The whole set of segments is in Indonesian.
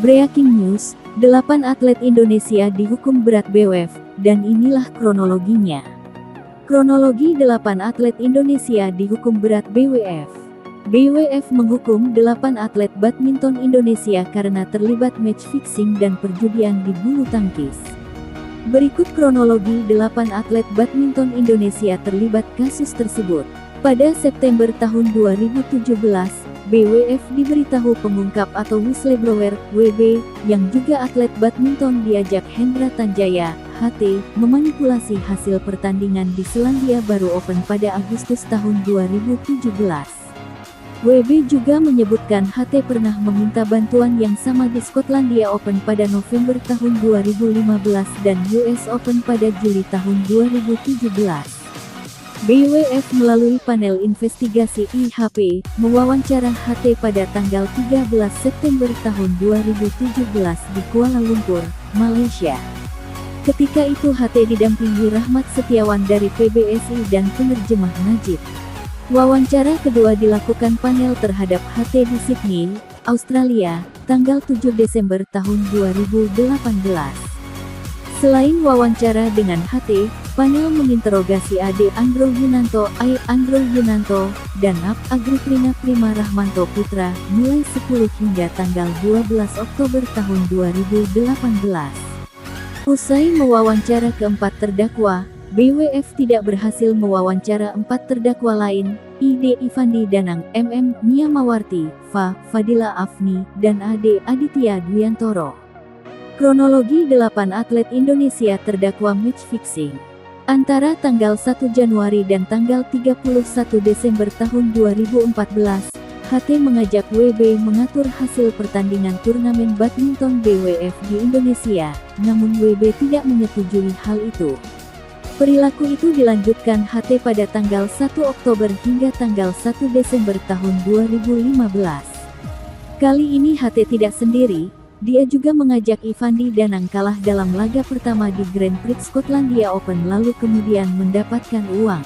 Breaking news, 8 atlet Indonesia dihukum berat BWF, dan inilah kronologinya. Kronologi 8 atlet Indonesia dihukum berat BWF. BWF menghukum 8 atlet badminton Indonesia karena terlibat match fixing dan perjudian di bulu tangkis. Berikut kronologi 8 atlet badminton Indonesia terlibat kasus tersebut. Pada September tahun 2017, BWF diberitahu pengungkap atau whistleblower, WB, yang juga atlet badminton diajak Hendra Tanjaya, HT, memanipulasi hasil pertandingan di Selandia Baru Open pada Agustus tahun 2017. WB juga menyebutkan HT pernah meminta bantuan yang sama di Skotlandia Open pada November tahun 2015 dan US Open pada Juli tahun 2017. BWF melalui panel investigasi IHP, mewawancara HT pada tanggal 13 September tahun 2017 di Kuala Lumpur, Malaysia. Ketika itu HT didampingi Rahmat Setiawan dari PBSI dan penerjemah Najib. Wawancara kedua dilakukan panel terhadap HT di Sydney, Australia, tanggal 7 Desember tahun 2018. Selain wawancara dengan HT, panel menginterogasi Ade Andro Yunanto, Ai Andro Yunanto, dan Ap Agriprina Prima Rahmanto Putra, mulai 10 hingga tanggal 12 Oktober tahun 2018. Usai mewawancara keempat terdakwa, BWF tidak berhasil mewawancara 4 terdakwa lain, ID Ivandi Danang, MM Mia Mawarti, Fadila Afni, dan Ade Aditya Dwiantoro. Kronologi 8 atlet Indonesia terdakwa match fixing. Antara tanggal 1 Januari dan tanggal 31 Desember tahun 2014, HT mengajak WB mengatur hasil pertandingan turnamen badminton BWF di Indonesia, namun WB tidak menyetujui hal itu. Perilaku itu dilanjutkan HT pada tanggal 1 Oktober hingga tanggal 1 Desember tahun 2015. Kali ini HT tidak sendiri. Dia juga mengajak Ivandi Danang kalah dalam laga pertama di Grand Prix Skotlandia Open lalu kemudian mendapatkan uang.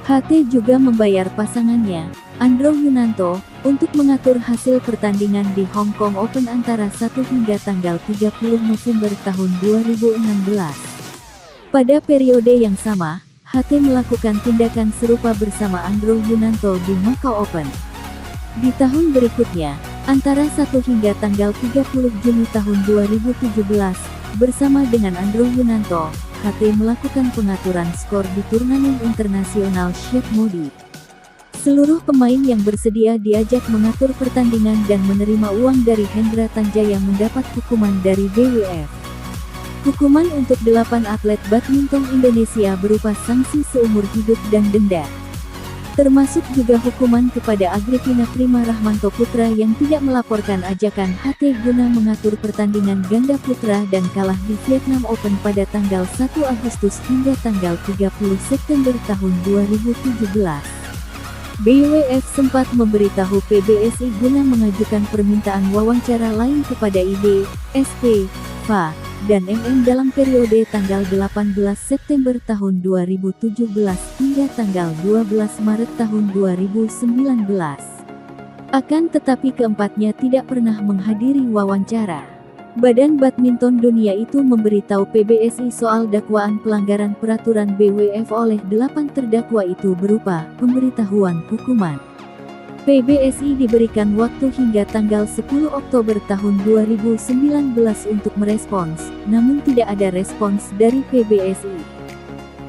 HT juga membayar pasangannya, Andro Yunanto, untuk mengatur hasil pertandingan di Hong Kong Open antara 1 hingga tanggal 30 November tahun 2016. Pada periode yang sama, HT melakukan tindakan serupa bersama Andro Yunanto di Macau Open. Di tahun berikutnya, antara 1 hingga tanggal 30 Juni tahun 2017, bersama dengan Andro Yunanto, HT melakukan pengaturan skor di turnamen internasional Sheikh Modi. Seluruh pemain yang bersedia diajak mengatur pertandingan dan menerima uang dari Hendra Tanjaya mendapat hukuman dari BWF. Hukuman untuk 8 atlet badminton Indonesia berupa sanksi seumur hidup dan denda. Termasuk juga hukuman kepada Agriprina Prima Rahmanto Putra yang tidak melaporkan ajakan HT guna mengatur pertandingan ganda putra dan kalah di Vietnam Open pada tanggal 1 Agustus hingga tanggal 30 September tahun 2017. BWF sempat memberitahu PBSI guna mengajukan permintaan wawancara lain kepada ID, SP, FA, dan MM dalam periode tanggal 18 September tahun 2017 hingga tanggal 12 Maret tahun 2019. Akan tetapi keempatnya tidak pernah menghadiri wawancara. Badan Badminton Dunia itu memberitahu PBSI soal dakwaan pelanggaran peraturan BWF oleh 8 terdakwa itu berupa pemberitahuan hukuman. PBSI diberikan waktu hingga tanggal 10 Oktober tahun 2019 untuk merespons, namun tidak ada respons dari PBSI.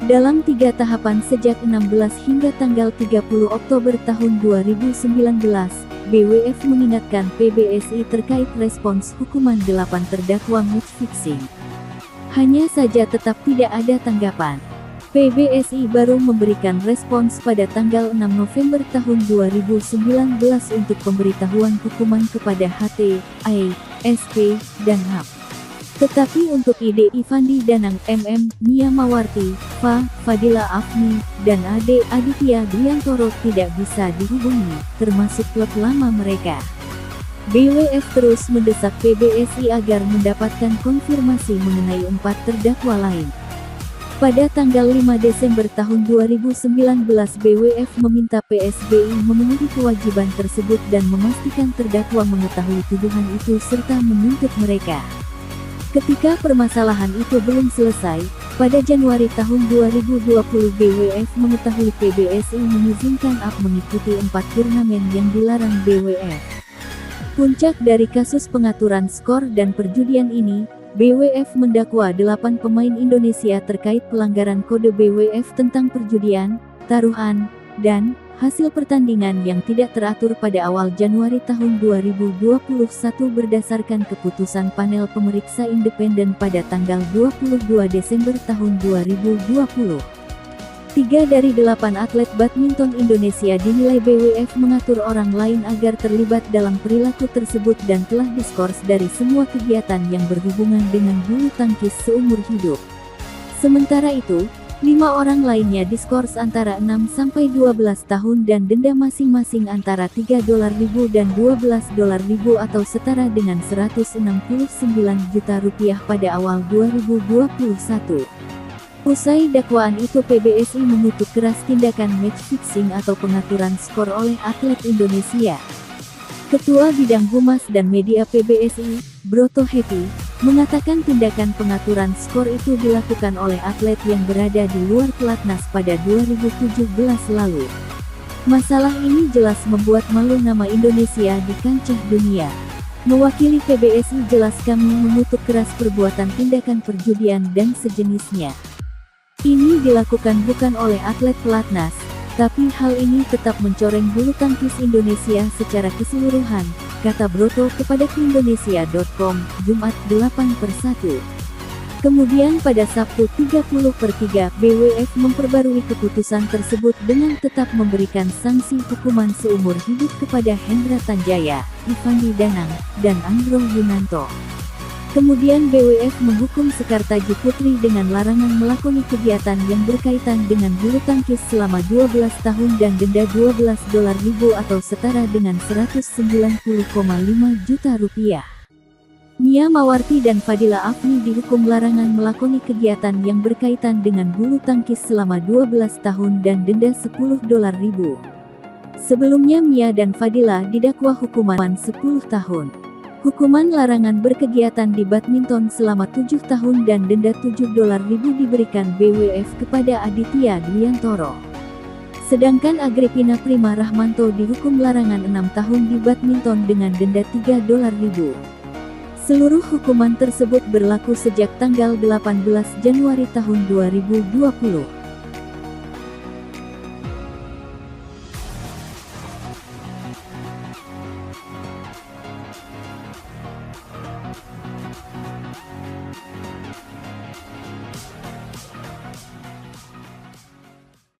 Dalam 3 tahapan sejak 16 hingga tanggal 30 Oktober tahun 2019, BWF mengingatkan PBSI terkait respons hukuman 8 terdakwa match fixing. Hanya saja tetap tidak ada tanggapan. PBSI baru memberikan respons pada tanggal 6 November tahun 2019 untuk pemberitahuan hukuman kepada HT, AI, SP, dan HAP. Tetapi untuk ID Ivandi Danang, MM, Mia Mawarti, Fadila Afni, dan Ade Aditya Dwiantoro tidak bisa dihubungi, termasuk klub lama mereka. BWF terus mendesak PBSI agar mendapatkan konfirmasi mengenai 4 terdakwa lain. Pada tanggal 5 Desember tahun 2019 BWF meminta PSBI memenuhi kewajiban tersebut dan memastikan terdakwa mengetahui tuduhan itu serta menuntut mereka. Ketika permasalahan itu belum selesai, pada Januari tahun 2020 BWF mengetahui PBSI mengizinkan AP mengikuti 4 turnamen yang dilarang BWF. Puncak dari kasus pengaturan skor dan perjudian ini, BWF mendakwa 8 pemain Indonesia terkait pelanggaran kode BWF tentang perjudian, taruhan, dan hasil pertandingan yang tidak teratur pada awal Januari tahun 2021 berdasarkan keputusan panel pemeriksa independen pada tanggal 22 Desember tahun 2020. 3 dari 8 atlet badminton Indonesia dinilai BWF mengatur orang lain agar terlibat dalam perilaku tersebut dan telah diskors dari semua kegiatan yang berhubungan dengan bulu tangkis seumur hidup. Sementara itu, 5 orang lainnya diskors antara 6-12 tahun dan denda masing-masing antara $3.000 dan $12.000 atau setara dengan Rp169 juta pada awal 2021. Usai dakwaan itu PBSI mengutuk keras tindakan match fixing atau pengaturan skor oleh atlet Indonesia. Ketua Bidang Humas dan Media PBSI, Broto Happy, mengatakan tindakan pengaturan skor itu dilakukan oleh atlet yang berada di luar pelatnas pada 2017 lalu. Masalah ini jelas membuat malu nama Indonesia di kancah dunia. Mewakili PBSI jelas kami mengutuk keras perbuatan tindakan perjudian dan sejenisnya. Ini dilakukan bukan oleh atlet pelatnas, tapi hal ini tetap mencoreng bulu tangkis Indonesia secara keseluruhan, kata Broto kepada Indonesia.com, Jumat 8/1. Kemudian pada Sabtu 30/3 BWF memperbarui keputusan tersebut dengan tetap memberikan sanksi hukuman seumur hidup kepada Hendra Tanjaya, Ivandi Danang, dan Andro Yunanto. Kemudian BWF menghukum Sekar Taji Putri dengan larangan melakoni kegiatan yang berkaitan dengan bulu tangkis selama 12 tahun dan denda $12.000 atau setara dengan Rp190,5 juta. Mia Mawarti dan Fadila Afni dihukum larangan melakoni kegiatan yang berkaitan dengan bulu tangkis selama 12 tahun dan denda $10.000. Sebelumnya Mia dan Fadila didakwa hukuman 10 tahun. Hukuman larangan berkegiatan di badminton selama 7 tahun dan denda $7.000 diberikan BWF kepada Aditya Dwiantoro. Sedangkan Agripina Prima Rahmanto dihukum larangan 6 tahun di badminton dengan denda $3.000. Seluruh hukuman tersebut berlaku sejak tanggal 18 Januari tahun 2020.